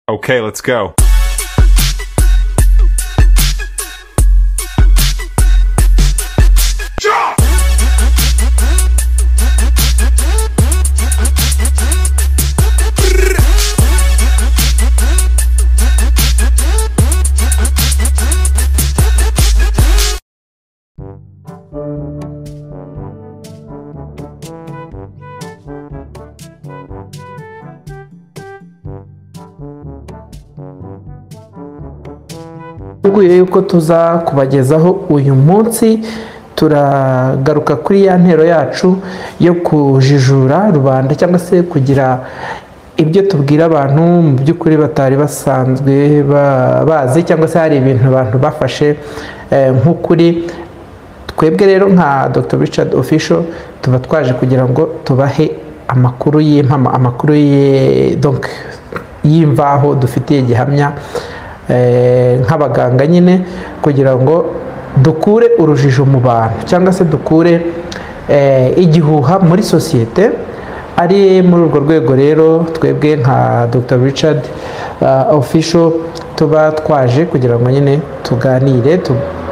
Okay, let's go. Tuguye yuko tuza kubagezaho uyu munsi turagaruka kuri ya ntero yacu yo kujijura rubanda cyangwa se kugira ibyo tubwira abantu mu by'ukuri batari basanzwe bazi cyangwa se hari ibintu abantu bafashe nk'ukuri. Twebwe rero nka Dr. Richard Official tuba twaje kugira ngo tubahe amakuru y'impamo, amakuru donc y'imvaho dufitiye gihamya nk'abaganga nyine, kugira ngo dukure urujijo mu bantu cyangwa se dukure igihuha muri sosiyete. Ari muri urwo rwego rero twebwe nka Dr. Richard Official tuba twaje kugira ngo nyine tuganire,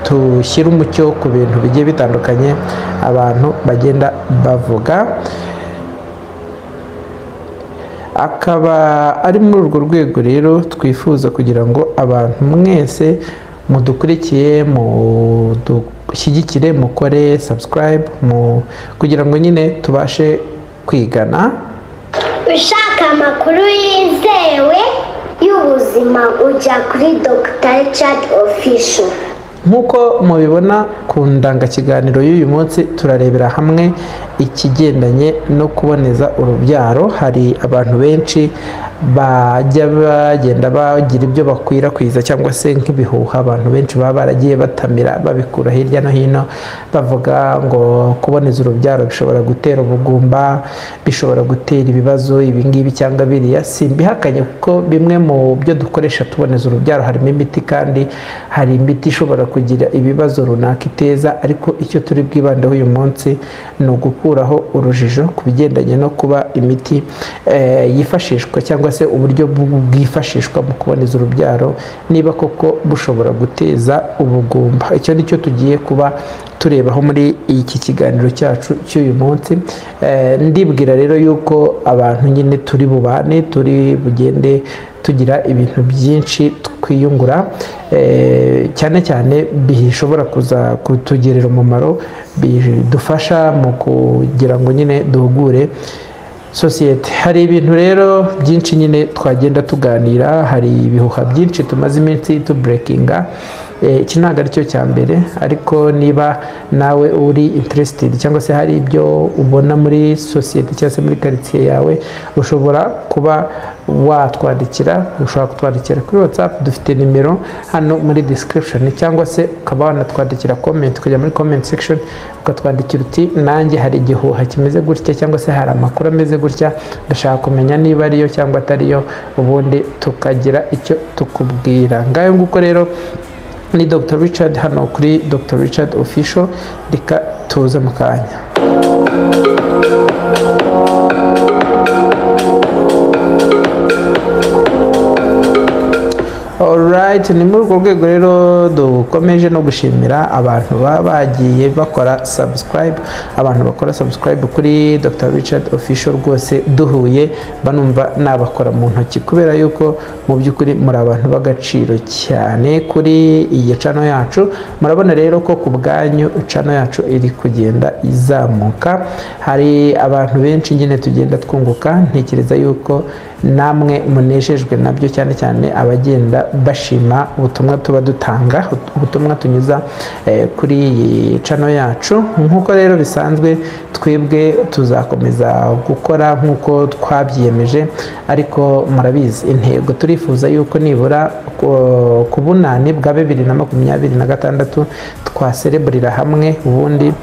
tushyire umucyo ku bintu bigiye bitandukanye abantu bagenda bavuga. Akaba ari muri urwo rwego rero twifuza kugira ngo abantu mwese mudukurikiye mudushyigikire, mukore subscribe kugira ngo nyine tubashe kwigana. Ushaka amakuru yizewe y'ubuzima ujya kuri Dr. Richard Official. Nk'uko mubibona ku ndangakiganiro y'uyu munsi turarebera hamwe ikigendanye no kuboneza urubyaro. Hari abantu benshi bajya bagenda bagira ibyo bakwirakwiza cyangwa se nk'ibihuha, abantu benshi baba baragiye batamira babikura hirya no hino bavuga ngo kuboneza urubyaro bishobora gutera ubugumba, bishobora gutera ibibazo ibingibi cyangwa biriya. Simbihakanye kuko bimwe mu byo dukoresha tuboneza urubyaro harimo imiti, kandi hari imiti ishobora kugira ibibazo runaka iteza, ariko icyo turi bwibandeho uyu munsi ni ugukuraho urujijo ku bigendanye no kuba imiti yifashishwa cyangwa se uburyo bwifashishwa mu kuboneza urubyaro niba koko bushobora guteza ubugumba. Icyo nicyo tugiye kuba turebaho muri iki kiganiro cyacu cy'uyu munsi. Ndibwira rero yuko abantu nyine turi bubane, turi bugende tugira ibintu byinshi twiyungura, cyane cyane bishobora kuza kutugerera umumaro, bidufasha mu kugira ngo nyine duhugure sosiyete. Hari ibintu rero byinshi nyine twagenda tuganira, hari ibihuha byinshi tumaze iminsi tuburekinga. Iki ntabwo ari cyo cya mbere, ariko niba nawe uri interested cyangwa se hari ibyo ubona muri sosiyete cyangwa se muri quartier yawe, ushobora kuba watwandikira. Ushobora kutwandikira kuri WhatsApp, dufite nimero hano muri description, cyangwa se ukaba wanatwandikira comment, kujya muri comment section ukatwandikira uti nanjye hari igihuha kimeze gutya cyangwa se hari amakuru ameze gutya, ndashaka kumenya niba ariyo cyangwa atariyo, ubundi tukagira icyo tukubwira. Ngayo nguko rero ni Dr. Richard hano kuri Dr. Richard Official. Reka tuze mu kanya. Alright, ni muri urwo rwego rero dukomeje no gushimira abantu bagiye bakora subscribe, abantu bakora subscribe kuri Dr. Richard Official. Rwose duhuye banumva nabakora mu ntoki, kubera yuko mu by'ukuri muri abantu b'agaciro cyane kuri iyi channel yacu. Murabona rero ko ku bwanyu channel yacu iri kugenda izamuka, hari abantu benshi nyine tugenda twunguka. Ntekereza yuko namwe munejejwe nabyo, cyane cyane abagenda bashima ubutumwa tuba dutanga, ubutumwa tunyuza kuri iyi channel yacu. Nk'uko rero bisanzwe twebwe tuzakomeza gukora nk'uko twabyiyemeje, ariko murabizi intego turifuza yuko nibura ku bunani bwa 2026 twasereburira hamwe, ubundi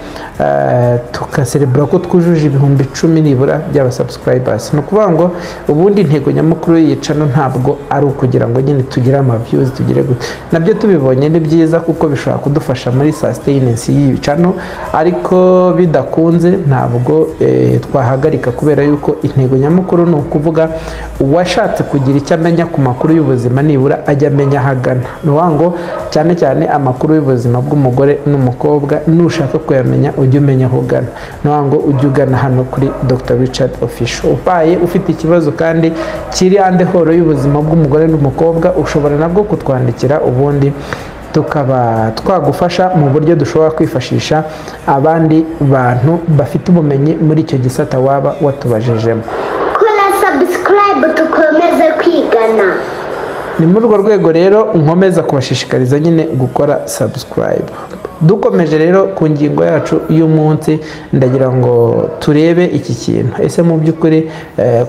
tukaserebura ko twujuje ibihumbi 10 nibura by'aba subscribers. Ni ukuvuga ngo ubundi intego nyamukuru y'iyi channel ntabwo ari ukugira ngo nyine tugire ama views tugire gute, nabyo tubibonye ni byiza kuko bishobora kudufasha muri sustenance y'iyi channel, ariko bidakunze ntabwo twahagarika, kubera yuko intego nyamukuru ni ukuvuga uwashatse kugira icyo amenya ku makuru y'ubuzima nibura ajya amenya ahagana. Ni ukuvuga ngo cyane cyane amakuru y'ubuzima bw'umugore n'umukobwa nushaka kuyamenya ujye umenya aho ugana. Ni ukuvuga ngo ujye ugana hano kuri Dr. Richard Official. Ubaye ufite ikibazo kandi kiri ande horo y'ubuzima bw'umugore n'umukobwa, ushobora nabwo kutwandikira ubundi tukaba twagufasha mu buryo dushobora kwifashisha abandi bantu bafite ubumenyi muri icyo gisata waba watubajijemo. Kora subscribe dukomeze kwigana. Ni muri urwo rwego rero nkomeza kubashishikariza nyine gukora subscribe. Dukomeje rero ku ngingo yacu y'umunsi, ndagira ngo turebe iki kintu. Ese mu by'ukuri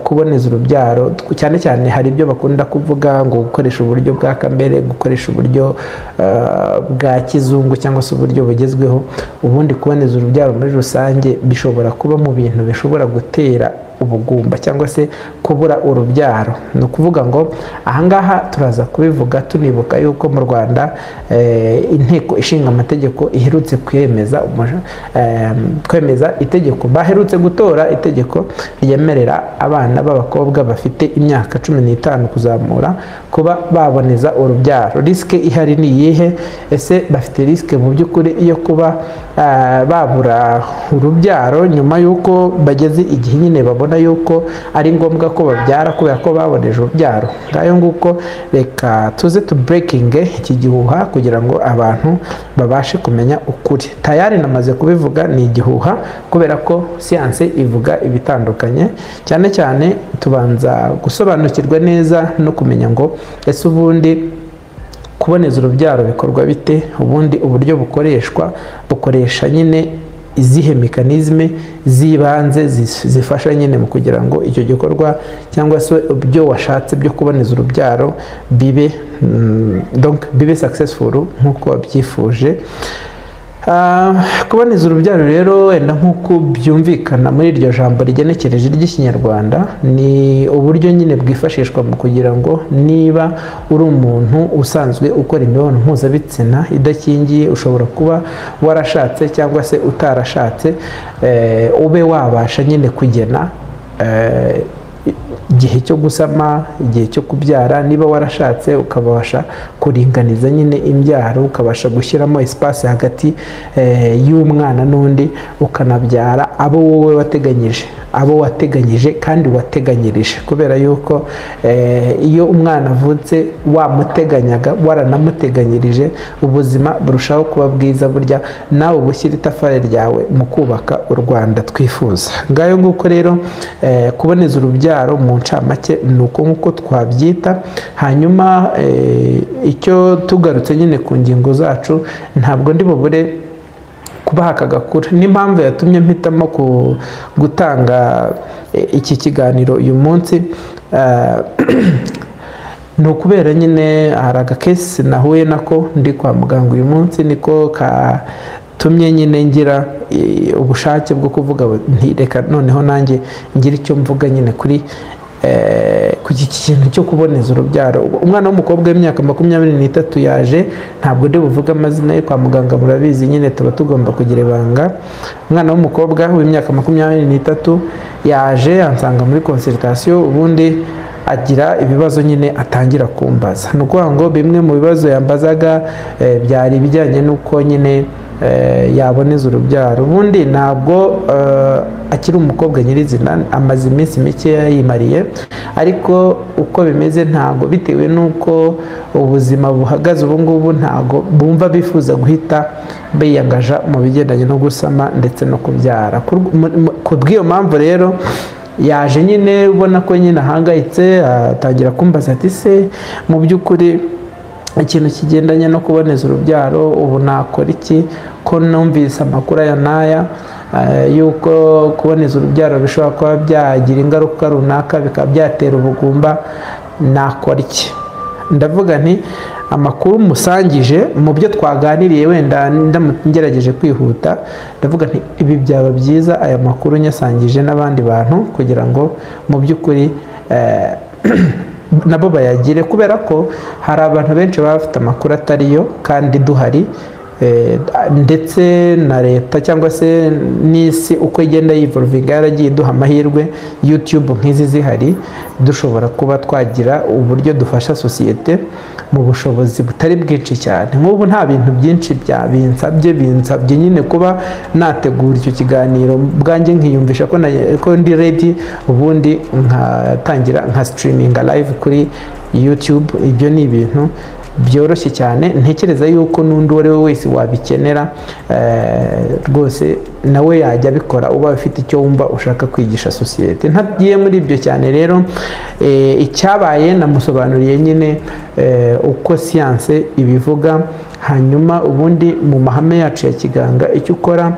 kuboneza urubyaro, cyane cyane hari ibyo bakunda kuvuga ngo gukoresha uburyo bwa kamere, gukoresha uburyo bwa kizungu cyangwa se uburyo bugezweho. Ubundi kuboneza urubyaro muri rusange bishobora kuba mu bintu bishobora gutera ubugumba cyangwa se kubura urubyaro. Ni ukuvuga ngo ahangaha turaza kubivuga tunibuka yuko mu Rwanda inteko ishinga amategeko iherutse kwemeza itegeko, baherutse gutora itegeko ryemerera abana b'abakobwa bafite imyaka 15 kuzamura kuba baboneza urubyaro. Risike ihari ni iyihe? Ese bafite risike mu by'ukuri iyo kuba babura urubyaro nyuma y'uko bageze igihe nyine babona yuko ari ngombwa ko babyara kubera ko baboneje urubyaro? Ngayo nguko reka tuze tu breaking iki gihuha kugira ngo abantu babashe kumenya ukuri. Tayari namaze kubivuga, ni igihuha kubera ko siyanse ivuga ibitandukanye. Cyane cyane tubanza gusobanukirwa neza no kumenya ngo ese ubundi kuboneza urubyaro bikorwa bite, ubundi uburyo bukoresha nyine izihe mekanizme zibanze zifasha nyine mu kugira ngo icyo gikorwa cyangwa se ibyo washatse byo kuboneza urubyaro bibe successful nk'uko wabyifuje. Kuboneza urubyaro rero wenda nk'uko byumvikana muri iryo jambo rigenekereje ry'Ikinyarwanda, ni uburyo nyine bwifashishwa mu kugira ngo niba uri umuntu usanzwe ukora imibonano mpuzabitsina idakingiye, ushobora kuba warashatse cyangwa se utarashatse, ube wabasha nyine kugena igihe cyo gusama, igihe cyo kubyara. Niba warashatse ukabasha kuringaniza nyine imbyaro, ukabasha gushyiramo espace hagati y'umwana n'undi, ukanabyara abo wowe wateganyije kandi wateganyirije, kubera yuko iyo umwana avutse wamuteganyaga, waranamuteganyirije, ubuzima burushaho kuba bwiza. Burya nawe ubushyira itafari ryawe mu kubaka u Rwanda twifuza. Ngayo nguko rero kuboneza urubyaro mu ncamake ni uko nk'uko twabyita. Hanyuma icyo tugarutse nyine ku ngingo zacu, ntabwo ndi bubure kubaha akagakura. N'impamvu yatumye mpitamo gutanga iki kiganiro uyu munsi, ni ukubera nyine hari agakesi nahuye nako ndi kwa muganga uyu munsi, niko katumye nyine ngira ubushake bwo kuvuga nti reka noneho nanjye ngira icyo mvuga nyine kuri iki kintu cyo kuboneza urubyaro. Umwana w'umukobwa w'imyaka 23 yaje, ntabwo ndi buvuga amazina ye, kwa muganga murabizi nyine tuba tugomba kugira ibanga. Umwana w'umukobwa w'imyaka 23 yaje ansanga muri consultation, ubundi agira ibibazo nyine atangira kumbaza. Ni ukuvuga ngo bimwe mu bibazo yambazaga byari ibijyanye n'uko nyine yaboneza urubyaro. Ubundi ntabwo akiri umukobwa nyirizina, amaze iminsi mike yimariye, ariko uko bimeze ntabwo, bitewe n'uko ubuzima buhagaze ubu ngubu, ntabwo bumva bifuza guhita biyangaja mu bigendanye no gusama ndetse no kubyara. Ku bw'iyo mpamvu rero yaje nyine ubona ko nyine ahangayitse, atangira kumbaza ati se mu by'ukuri ikintu kigendanye no kuboneza urubyaro ubu nakora iki, ko numvise amakuru aya n'aya yuko kuboneza urubyaro bishobora kuba byagira ingaruka runaka, bikaba byatera ubugumba, nakora iki? Ndavuga nti amakuru musangije mu byo twaganiriye, wenda ngerageje kwihuta, ndavuga nti ibi byaba byiza aya makuru nyasangije n'abandi bantu kugira ngo mu by'ukuri nabo bayagire, kubera ko hari abantu benshi baba bafite amakuru atariyo kandi duhari ndetse na leta cyangwa se n'isi uko igenda yivolvinga yaragiye iduha amahirwe YouTube nk'izi zihari, dushobora kuba twagira uburyo dufasha sosiyete mu bushobozi butari bwinshi cyane. Nk'ubu nta bintu byinshi binsabye nyine kuba nategura icyo kiganiro bwanjye nkiyumvisha ko ndi ready, ubundi nkatangira nka streaminga live kuri YouTube. Ibyo ni ibintu byoroshye cyane, ntekereza yuko n'undi uwo ari we wese wabikenera rwose nawe yajya abikora uba ufite icyo wumva ushaka kwigisha sosiyete. Ntagiye muri ibyo cyane rero, icyabaye namusobanuriye nyine uko siyanse ibivuga, hanyuma ubundi mu mahame yacu ya kiganga icyo ukora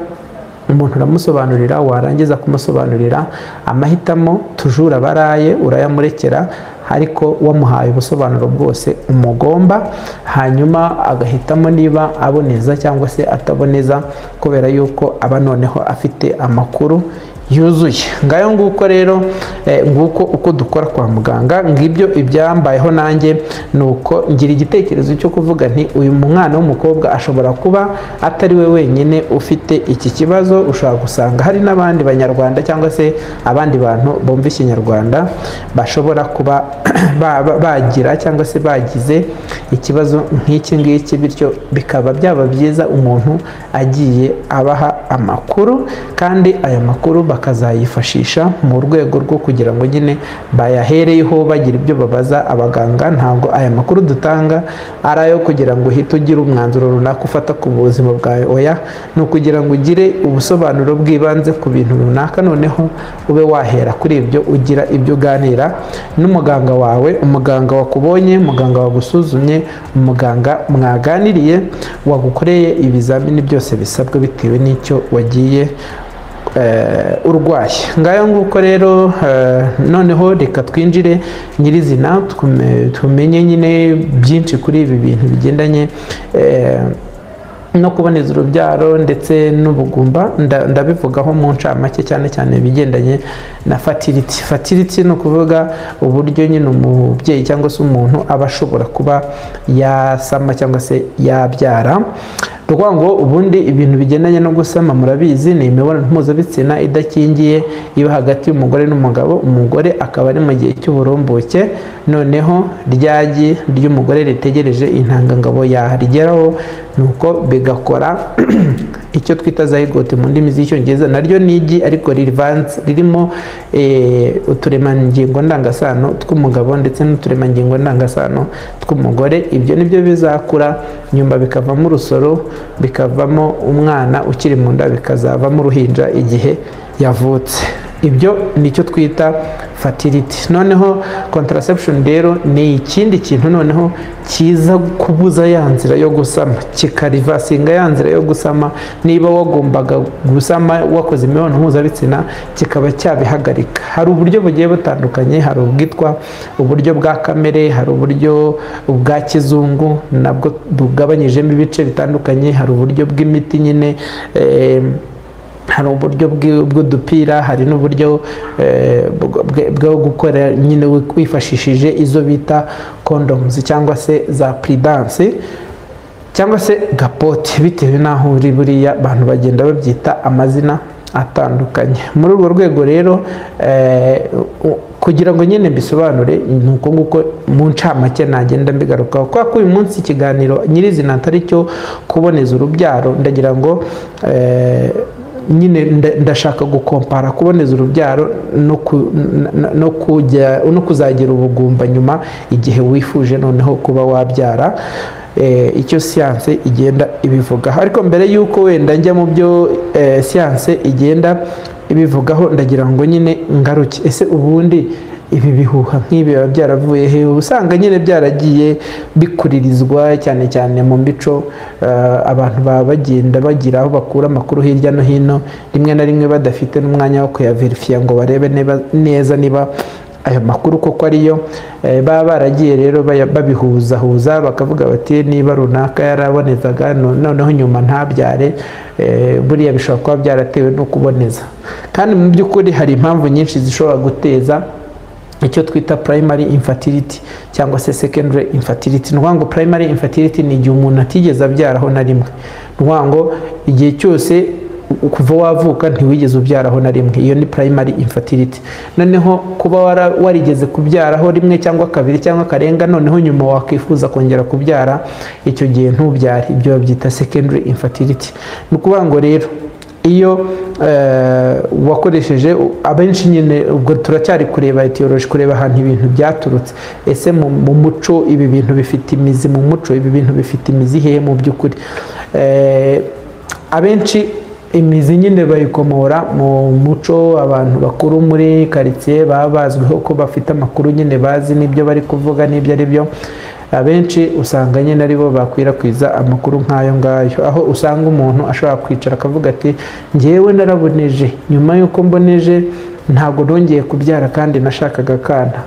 umuntu uramusobanurira, warangiza kumusobanurira amahitamo tujura baraye urayamurekera, ariko wamuhaye ubusobanuro bwose umugomba, hanyuma agahitamo niba aboneza cyangwa se ataboneza, kubera yuko aba noneho afite amakuru yuzuye. Ngayo nguko rero, nguko uko dukora kwa muganga. Ngibyo ibyambayeho nanjye, nuko ngira igitekerezo cyo kuvuga nti uyu mwana w'umukobwa ashobora kuba atari we wenyine ufite iki kibazo, ushobora gusanga hari n'abandi banyarwanda cyangwa se abandi bantu bumva ikinyarwanda bashobora kuba bagira cyangwa se bagize ikibazo nk'iki ngiki, bityo bikaba byaba byiza umuntu agiye abaha amakuru, kandi aya makuru bakazayifashisha mu rwego rwo kugira ngo nyine bayahereyeho bagira ibyo babaza abaganga. Ntabwo aya makuru dutanga ari ayo kugira ngo uhite ugira umwanzuro runaka ufata ku buzima bwawe, oya, ni ukugira ngo ugire ubusobanuro bw'ibanze ku bintu runaka, noneho ube wahera kuri ibyo ugira ibyo uganira n'umuganga wawe, umuganga wakubonye, umuganga wagusuzumye, umuganga mwaganiriye, wagukoreye ibizamini byose bisabwa bitewe n'icyo wagiye urwaye. Ngayo nguko rero, noneho reka twinjire nyirizina tumenye nyine byinshi kuri ibi bintu bigendanye no kuboneza urubyaro ndetse n'ubugumba. Ndabivugaho mu ncamake cyane cyane bigendanye na fertility. Fertility ni ukuvuga uburyo nyine umubyeyi cyangwa se umuntu aba ashobora kuba yasama cyangwa se yabyara. Rwa ngo ubundi ibintu bigendanye no gusama murabizi, ni imibonano mpuzabitsina idakingiye iba hagati y'umugore n'umugabo. Umugore akaba ari mu gihe cy'uburumbuke, noneho ryagi ry'umugore ritegereje intangangabo yarigeraho, nuko bigakora icyo twita zygote mu ndimi z'icyongereza. Naryo ni igi ariko ririmo uturemangingo ndangasano tw'umugabo ndetse n'uturemangingo ndangasano tw'umugore. Ibyo nibyo bizakura nyuma bikavamo urusoro, bikavamo umwana ukiri mu nda, bikazavamo uruhinja igihe yavutse. Ibyo nicyo twita fertility. Noneho contraception rero ni ikindi kintu noneho kiza kubuza ya nzira yo gusama, kikarivasinga ya nzira yo gusama. Niba wagombaga gusama wakoze imibonano mpuzabitsina, kikaba cyabihagarika. Hari uburyo bugiye butandukanye, hari ubwitwa uburyo bwa kamere, hari uburyo bwa kizungu nabwo bugabanyijemo ibice bitandukanye, hari uburyo bw'imiti nyine, hari uburyo bw'udupira, hari n'uburyo bwo gukora nyine wifashishije izo bita condoms cyangwa se za prudence cyangwa se gapote, bitewe n'aho uri. Buriya abantu bagenda babyita amazina atandukanye. Muri urwo rwego rero, kugira ngo nyine mbisobanure, nuko nguko mu ncamake nagenda mbigarukaho. Kwa ko uyu munsi ikiganiro nyirizina atari cyo kuboneza urubyaro, ndagira ngo nyine ndashaka gukompara kuboneza urubyaro no kuzagira ubugumba nyuma igihe wifuje noneho kuba wabyara. Icyo siyanse igenda ibivugaho, ariko mbere y'uko wenda njya mu byo siyanse igenda ibivugaho, ndagira ngo nyine ngaruke. Ese ubundi ibi bihuha nk'ibi biba byaravuye he? Usanga nyine byaragiye bikuririzwa cyane cyane mu mico. Abantu baba bagenda bagira aho bakura amakuru hirya no hino, rimwe na rimwe badafite n'umwanya wo kuyaverifiya ngo barebe neza niba ayo makuru koko ariyo. Baba baragiye rero babihuzahuza, bakavuga bati niba runaka yarabonezaga noneho nyuma ntabyare, buriya bishobora kuba byaratewe no kuboneza. Kandi mu by'ukuri hari impamvu nyinshi zishobora guteza icyo twita primary infertility cyangwa se secondary infertility. Ngo primary infertility ni igihe umuntu atigeze abyaraho na rimwe, ngo igihe cyose kuva wavuka ntiwigeze ubyaraho na rimwe, iyo ni primary infertility. Noneho kuba warigeze kubyaraho rimwe cyangwa kabiri cyangwa karenga, noneho nyuma wakwifuza kongera kubyara, icyo gihe ntubyare, ibyo babyita secondary infertility. Ni ukuvuga ngo rero iyo wakoresheje, abenshi nyine ubwo turacyari kureba etiology, kureba ahantu ibintu byaturutse, ese mu muco ibi bintu bifite imizi mu muco, ibi bintu bifite imizi hehe mu by'ukuri. Abenshi imizi nyine bayikomora mu muco, abantu bakuru muri quartier baba bazwiho ko bafite amakuru nyine bazi n'ibyo bari kuvuga n'ibyo ari byo. Abenshi usanga nyine aribo bakwirakwiza amakuru nk'ayo ngayo, aho usanga umuntu ashobora kwicara akavuga ati njyewe naraboneje, nyuma y'uko mboneje ntabwo nongeye kubyara kandi nashakaga akana,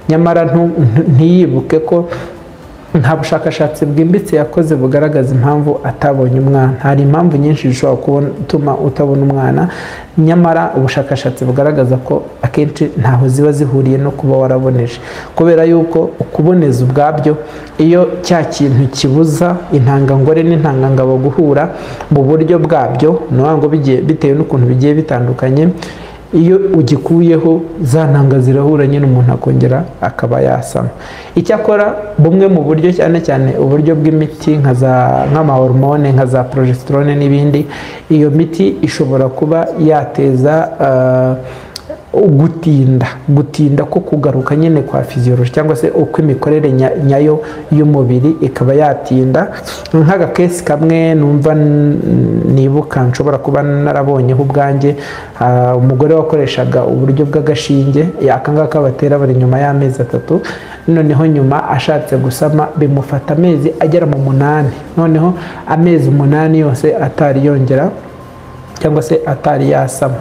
nyamara ntiyibuke ko nta bushakashatsi bwimbitse yakoze bugaragaza impamvu atabonye umwana. Hari impamvu nyinshi zishobora gutuma utabona umwana, nyamara ubushakashatsi bugaragaza ko akenshi ntaho ziba zihuriye no kuba waraboneje, kubera yuko ukuboneza ubwabyo, iyo cya kintu kibuza intangangore n'intangangabo guhura mu buryo bwabyo, ngo bitewe n'ukuntu bigiye bitandukanye, iyo ugikuyeho za ntanga zirahura nyine umuntu akongera akaba yasama. Icyakora bumwe mu buryo, cyane cyane uburyo bw'imiti nk'amahormone nka za progesterone n'ibindi, iyo miti ishobora kuba yateza gutinda ko kugaruka nyine kwa physiology cyangwa se uko imikorere nyayo y'umubiri ikaba yatinda. Nk'agakesi kamwe numva nibuka nshobora kuba narabonyeho ubwanjye, umugore wakoreshaga uburyo bw'agashinge, akangaka batera buri nyuma y'amezi 3, noneho nyuma ashatse gusama bimufata amezi agera mu 8, noneho amezi 8 yose atari yongera cyangwa se atari yasama.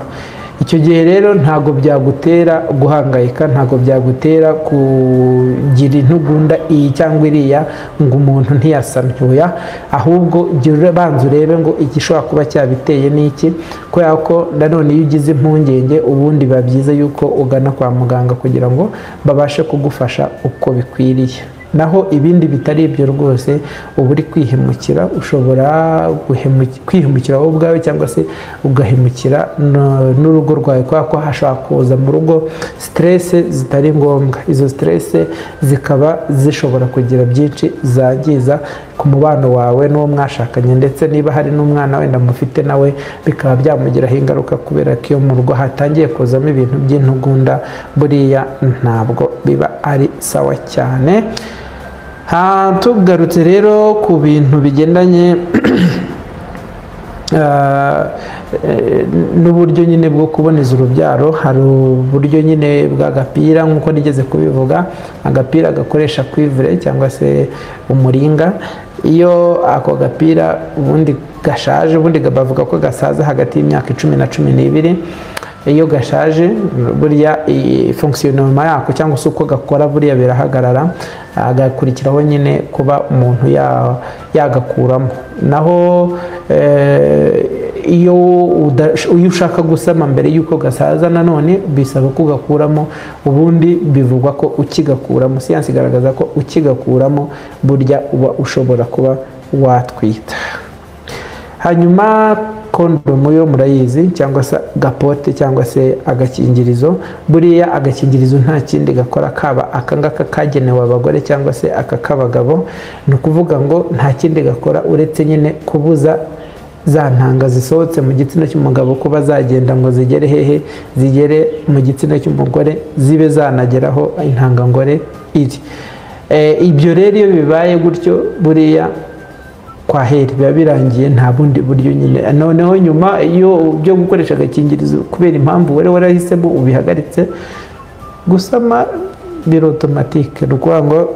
Icyo gihe rero ntago byagutera guhangayika, ntago byagutera kugira intugunda iyi cyangwa iriya ngo umuntu ntiyasamye, ahubwo jya banza urebe ngo igishobora kuba cyabiteye n'iki, kubera ko nanone iyo ugize impungenge ubundi biba byiza yuko ugana kwa muganga kugira ngo babashe kugufasha uko bikwiriye. Naho ibindi bitari ibyo rwose uba uri kwihemukira, ushobora kwihemukira wowe ubwawe cyangwa se ugahemukira n'urugo rwawe, kubera ko hashobora kuza mu rugo stress zitari ngombwa. Izo stress zikaba zishobora kugira byinshi zangiza ku mubano wawe n'uwo mwashakanye, ndetse niba hari n'umwana wenda mufite nawe bikaba byamugiraho ingaruka, kubera ko iyo mu rugo hatangiye kuzamo ibintu by'intugunda, buriya ntabwo biba ari sawa cyane. Tugarutse rero ku bintu bigendanye n'uburyo nyine bwo kuboneza urubyaro, hari uburyo nyine bw'agapira nk'uko nigeze kubivuga, agapira gakoresha cuivre cyangwa se umuringa. Iyo ako gapira ubundi gashaje, ubundi bavuga ko gasaza hagati y'imyaka 10 na 12, iyo gashaje buriya fonctionnement yako cyangwa se uko gakora buriya birahagarara, agakurikiraho nyine kuba umuntu yagakuramo. Naho iyo ushaka gusama mbere y'uko gasaza, nanone bisaba kugakuramo, ubundi bivugwa ko ukigakuramo, siyansi igaragaza ko ukigakuramo burya uba ushobora kuba watwita. Hanyuma kondomu yo murayizi, cyangwa se gapote cyangwa se agakingirizo. Buriya agakingirizo nta kindi gakora, kaba akangaka kagenewe abagore cyangwa se aka k'abagabo, ni ukuvuga ngo nta kindi gakora uretse nyine kubuza za ntanga zisohotse mu gitsina cy'umugabo kuba zagenda ngo zigere hehe, zigere mu gitsina cy'umugore, zibe zanageraho intangangore iri. Ibyo rero iyo bibaye gutyo buriya kwa heri biba birangiye, nta bundi buryo nyine. Noneho nyuma iyo byo gukoresha agakingirizo kubera impamvu wari warahisemo ubihagaritse, gusama biri automatique. Ni ukuvuga ngo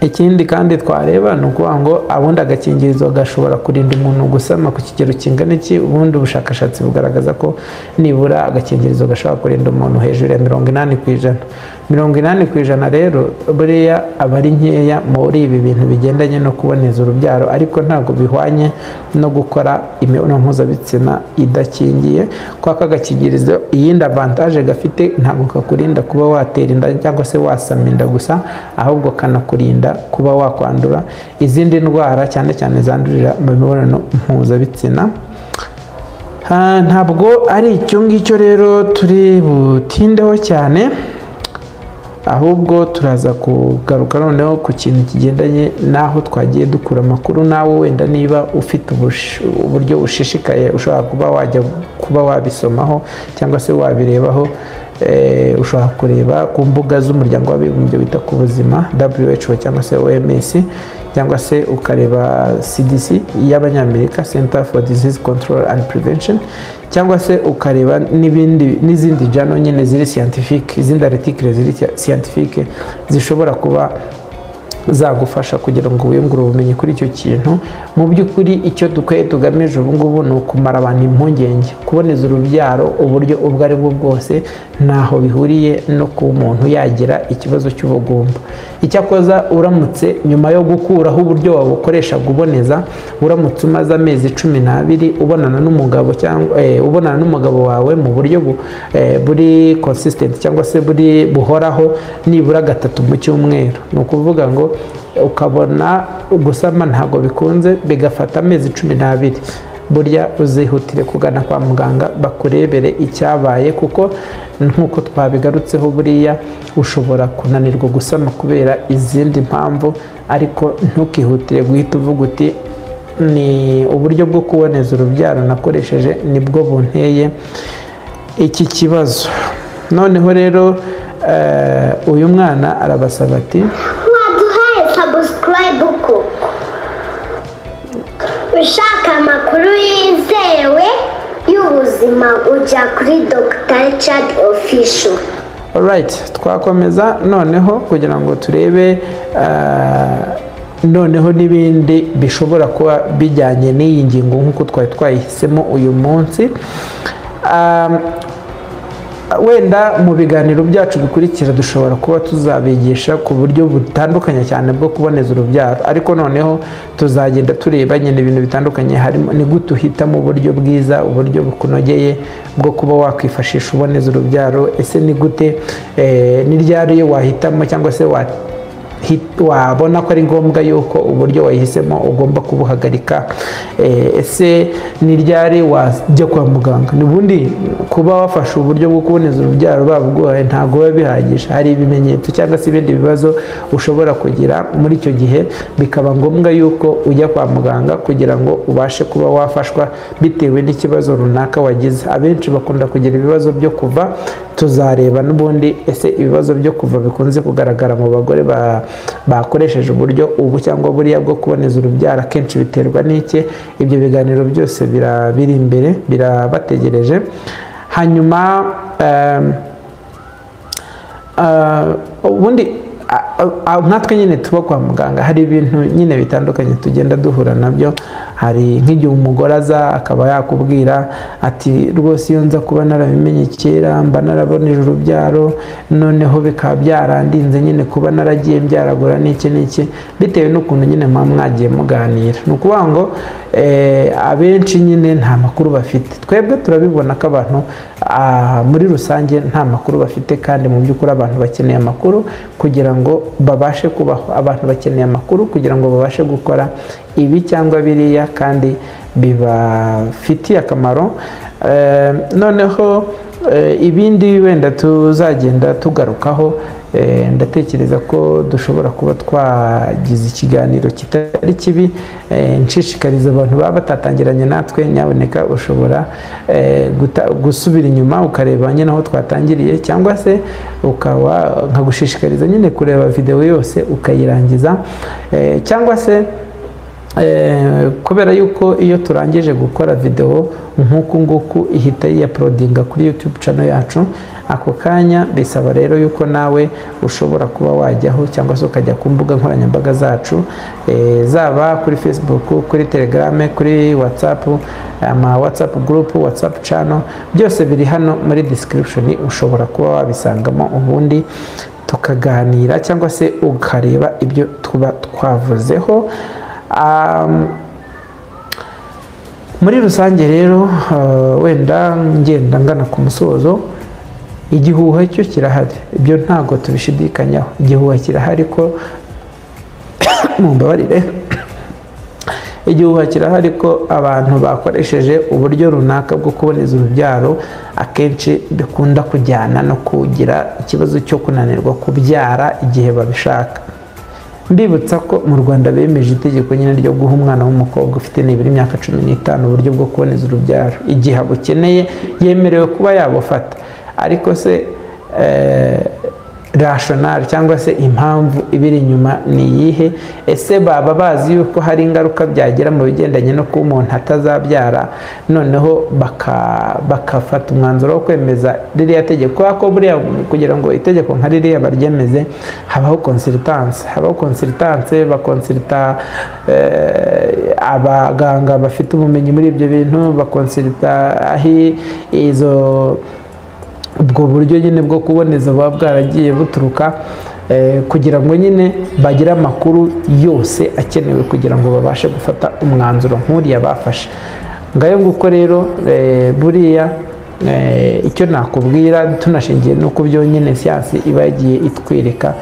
ikindi kandi twareba ni ukuvuga ngo ubundi agakingirizo gashobora kurinda umuntu gusama ku kigero kingana iki. Ubundi ubushakashatsi bugaragaza ko nibura agakingirizo gashobora kurinda umuntu hejuru ya 80%. 80% rero buriya aba ari nkeya muri ibi bintu bigendanye no kuboneza urubyaro, ariko ntabwo bihwanye no gukora imibonano mpuzabitsina idakingiye. Kwa kagakingirizo iyindi avantage gafite ntabwo kakurinda kuba watera inda cyangwa se wasama inda gusa, ahubwo kanakurinda kuba wakwandura izindi ndwara cyane cyane zandurira mu mibonano mpuzabitsina. Ntabwo ari icyo ngicyo rero turi butindeho cyane, ahubwo turaza kugaruka noneho ku kintu kigendanye n'aho twagiye dukura amakuru. Nawe wenda niba ufite uburyo ushishikaye ushobora kuba wajya kuba wabisomaho cyangwa se wabirebaho, ushobora kureba ku mbuga z'umuryango w'abibumbye wita ku buzima WHO cyangwa se OMS, cyangwa se ukareba CDC y'Abanyamerika, Center for Disease Control and Prevention, cyangwa se ukareba n'izindi journal nyine ziri scientific, izindi article ziri scientific zishobora kuba zagufasha kugira ngo wiyungure ubumenyi kuri icyo kintu. Mu by'ukuri icyo dukwiye tugamije ubu ngubu ni ukumara abantu impungenge. Kuboneza urubyaro uburyo ubwo ari bwo bwose ntaho bihuriye no ku muntu yagira ikibazo cy'ubugumba. Icyakoza uramutse nyuma yo gukuraho uburyo wabukoreshaga uboneza, uramutse umaze amezi 12 ubonana n'umugabo cyangwa ubonana n'umugabo wawe mu buryo buri consistent cyangwa se buri buhoraho nibura 3 mu cyumweru, ni ukuvuga ngo ukabona gusama ntago bikunze bigafata amezi 12, burya uzihutire kugana kwa muganga bakurebere icyabaye, kuko nkuko twabigarutseho buriya ushobora kunanirwa gusama kubera izindi mpamvu, ariko ntukihutire guhita uvuga uti ni uburyo bwo kuboneza urubyaro nakoresheje nibwo bunteye iki kibazo. Noneho rero uyu mwana arabasaba ati subscribe koko. Ushaka amakuru yizewe y'ubuzima ujya kuri Dr. Richard Official. Alright, twakomeza noneho kugira ngo turebe noneho n'ibindi bishobora kuba bijyanye n'iyi ngingo nk'uko twari twayihisemo uyu munsi. Wenda mu biganiro byacu bikurikira dushobora kuba tuzabigisha ku buryo butandukanye cyane bwo kuboneza urubyaro, ariko noneho tuzagenda tureba nyine ibintu bitandukanye, harimo ni gute uhitamo uburyo bwiza, uburyo bukunogeye bwo kuba wakwifashisha uboneza urubyaro. Ese ni gute ni ryari wahitamo cyangwa se wabona ko ari ngombwa yuko uburyo wahisemo ugomba kubuhagarika. Ese ni ryari wajya kwa muganga? Nubundi kuba wafashe uburyo bwo kuboneza urubyaro babuguhaye ntabwo biba bihagije, hari ibimenyetso cyangwa se ibindi bibazo ushobora kugira. Muri icyo gihe bikaba ngombwa yuko ujya kwa muganga kugira ngo ubashe kuba wafashwa bitewe n'ikibazo runaka wagize. Abenshi bakunda kugira ibibazo byo kuva, tuzareba n'ubundi ese ibibazo byo kuva bikunze kugaragara mu bagore bakoresheje uburyo ubu cyangwa buriya bwo kuboneza urubyaro akenshi biterwa n'iki. Ibyo biganiro byose biri imbere birabategereje. Hanyuma ubundi natwe nyine tuba kwa muganga hari ibintu nyine bitandukanye tugenda duhura nabyo. Hari nk'igihe umugore aza akaba yakubwira ati rwose iyo nza kuba narabimenye kera mba naraboneje urubyaro, noneho bikaba byarandinze nyine kuba naragiye mbyaragura n'iki bitewe n'ukuntu nyine muba mwagiye muganira. Ni ukuvuga ngo abenshi nyine nta makuru bafite. Twebwe turabibona ko abantu muri rusange nta makuru bafite, kandi mu by'ukuri abantu bakeneye amakuru kugira ngo babashe kubaho. Abantu bakeneye amakuru kugira ngo babashe gukora ibi cyangwa biriya kandi bibafitiye akamaro. Noneho ibindi wenda tuzagenda tugarukaho. Ndatekereza ko dushobora kuba twagize ikiganiro kitari kibi. Nshishikariza abantu baba batatangiranye natwe, nyaboneka ushobora gusubira inyuma ukareba nyine aho twatangiriye, cyangwa se ukaba nkagushishikariza nyine kureba video yose ukayirangiza, cyangwa se kubera yuko iyo turangije gukora video nk'uku nguku ihita yiuploadinga kuri YouTube channel yacu, ako kanya bisaba rero yuko nawe ushobora kuba wajyaho cyangwa se ukajya ku mbuga nkoranyambaga zacu, zaba kuri Facebook, kuri Telegram, kuri WhatsApp, ama WhatsApp group, WhatsApp channel, byose biri hano muri description, ushobora kuba wabisangamo ubundi tukaganira cyangwa se ukareba ibyo tuba twavuzeho. Muri rusange rero wenda ngenda ngana ku musozo, igihuha cyo kirahari, ibyo ntago tubishidikanyaho, igihuha kirahari ko mumbabarire, igihuha kirahari ko abantu bakoresheje uburyo runaka bwo kuboneza urubyaro akenshi bikunda kujyana no kugira ikibazo cyo kunanirwa kubyara igihe babishaka. Mbibutsa ko mu Rwanda bemeje itegeko nyine ryo guha umwana w'umukobwa ufite nibura imyaka 15 uburyo bwo kuboneza urubyaro igihe abukeneye, yemerewe kuba yabufata. Ariko se rational cyangwa se impamvu ibiri inyuma ni iyihe? Ese baba bazi yuko hari ingaruka byagira mu bigendanye no kuba umuntu atazabyara, noneho bakafata umwanzuro wo kwemeza ririya tegeko? Ko buriya kugira ngo itegeko nka ririya baryemeze habaho consultance, bakonsulta abaganga bafite ubumenyi muri ibyo bintu, bakonsulta izo ubwo buryo nyine bwo kuboneza buba bwaragiye buturuka, kugira ngo nyine bagire amakuru yose akenewe kugira ngo babashe gufata umwanzuro nk'uriya bafashe. Ngayo nguko rero buriya icyo nakubwira tunashingiye no ku byo nyine siyansi iba yagiye itwereka,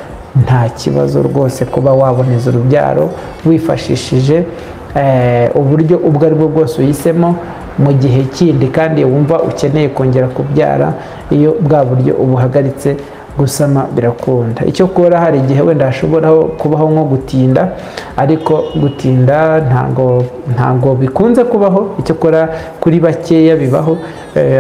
nta kibazo rwose kuba waboneza urubyaro wifashishije uburyo ubwo ari bwo bwose uhisemo mu gihe kindi kandi wumva ukeneye kongera kubyara. Iyo bwa buryo ubuhagaritse gusama birakunda. Icyo kora hari igihe wenda hashobora kubaho nko gutinda, ariko gutinda ntago bikunze kubaho. Icyo kora kuri bakeya bibaho,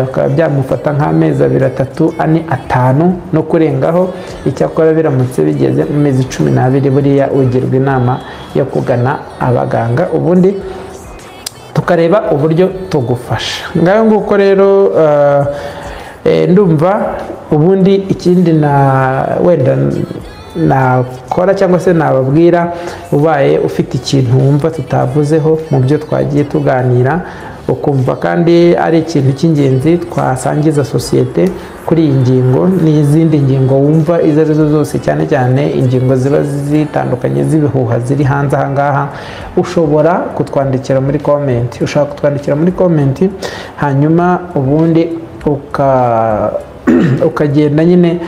akaba byamufata nk'amezi 2, 3, 4, 5 no kurengaho. Icyakora biramutse bigeze mu mezi 12 buriya ugirwa inama yo kugana abaganga ubundi tukareba uburyo tugufasha. Ngayo nguko rero ndumva ubundi ikindi wenda nakora cyangwa se nababwira, ubaye ufite ikintu wumva tutavuzeho mu byo twagiye tuganira, ukumva kandi ari ikintu cy'ingenzi twasangiza sosiyete kuri iyi ngingo n'izindi ngingo wumva izo arizo zose, cyane cyane ingingo ziba zitandukanye z'ibihuha ziri hanze aha ngaha, ushobora kutwandikira muri comment, hanyuma ubundi ukagenda nyine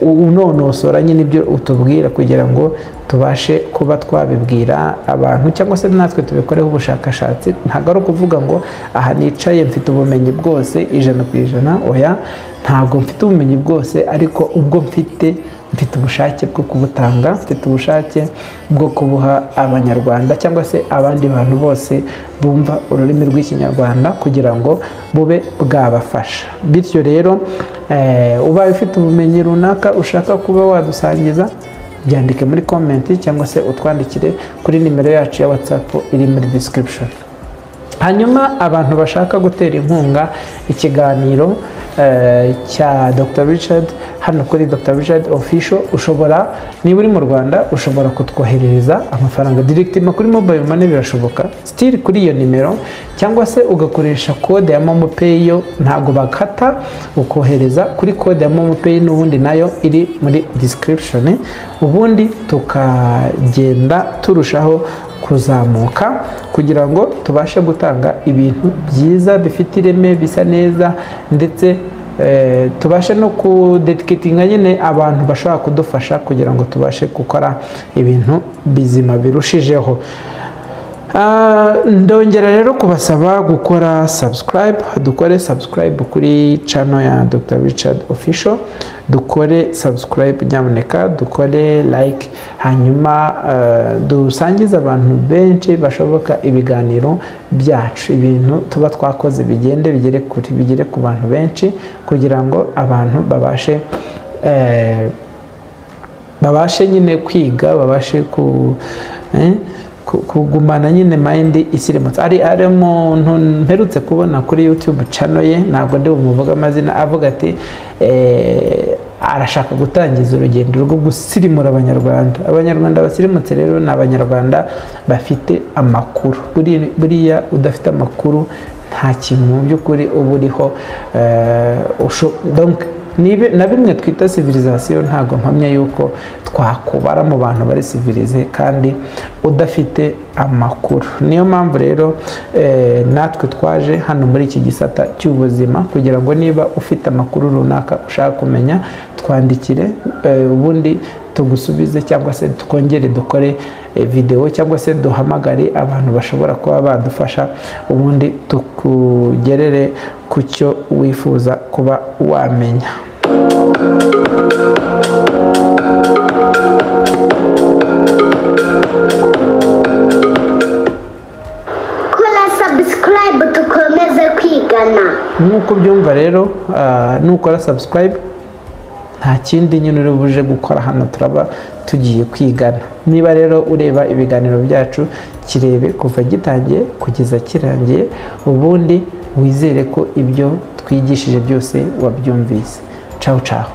unonosora nyine ibyo utubwira kugira ngo tubashe kuba twabibwira abantu cyangwa se natwe tubikoreho ubushakashatsi. Ntabwo ari ukuvuga ngo aha nicaye mfite ubumenyi bwose 100%, oya, ntabwo mfite ubumenyi bwose, ariko ubwo mfite ubushake bwo kubutanga, mfite ubushake bwo kubuha abanyarwanda cyangwa se abandi bantu bose bumva ururimi rw'ikinyarwanda kugira ngo bube bwabafasha. Bityo rero ubaye ufite ubumenyi runaka ushaka kuba wadusangiza, byandike muri comment cyangwa se utwandikire kuri nimero yacu ya WhatsApp iri muri description. Hanyuma abantu bashaka gutera inkunga ikiganiro cya Dr. Richard hano kuri Dr. Richard Official, ushobora niba uri mu Rwanda ushobora kutwoherereza amafaranga direct kuri mobile money, birashoboka still kuri iyo nimero, cyangwa se ugakoresha code ya Momo Pay, yo ntago bakata, ukohereza kuri code ya Momo Pay n'ubundi nayo iri muri description, ubundi tukagenda turushaho kuzamuka kugira ngo tubashe gutanga ibintu byiza bifite ireme bisa neza, ndetse tubashe no kudedicatinga nyine abantu bashobora kudufasha kugira ngo tubashe gukora ibintu bizima birushijeho. Ndongera rero kubasaba gukora subscribe, dukore subscribe kuri channel ya Dr. Richard Official, dukore subscribe nyamuneka, dukore like, hanyuma dusangiza abantu benshi bashoboka ibiganiro byacu, ibintu tuba twakoze bigende bigere ku bantu benshi, kugira ngo abantu babashe nyine kwiga, babashe kugumana nyine mayindi isirimutse. Ari umuntu mperutse kubona kuri YouTube channel ye, ntabwo ndi bumuvuga amazina, avuga ati arashaka gutangiza urugendo rwo gusirimura abanyarwanda basirimutse. Rero ni abanyarwanda bafite amakuru. Buriya udafite amakuru nta kintu mu by'ukuri uba uriho. Donc na bimwe twita civilisation ntabwo mpamya yuko twakubara mu bantu bari civilize kandi udafite amakuru. Niyo mpamvu rero natwe twaje hano muri iki gisata cy'ubuzima kugira ngo niba ufite amakuru runaka ushaka kumenya, twandikire ubundi tugusubize, cyangwa se twongere dukore video, cyangwa se duhamagare abantu bashobora kuba badufasha, ubundi tukugerere ku cyo wifuza kuba wamenya. Kora subscribe tukomeze kwigana. Nk'uko byumva rero, nukora subscribe nta kindi nyine uri buje gukora hano, turaba tugiye kwigana. Niba rero ureba ibiganiro byacu, kirebe kuva gitangiye kugeza kirangiye, ubundi wizere ko ibyo twigishije byose wabyumvise. Ciao ciao.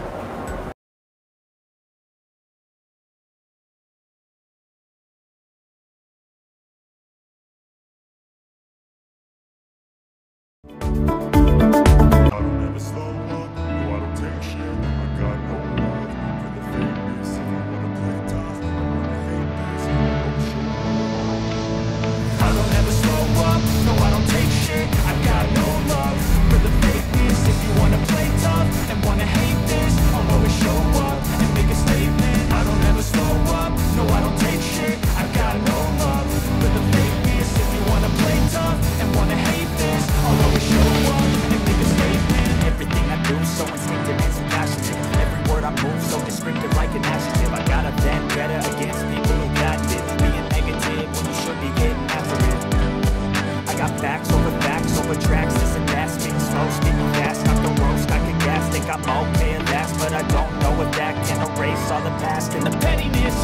I'm okay at last, but I don't know if that can erase all the past and the pettiness.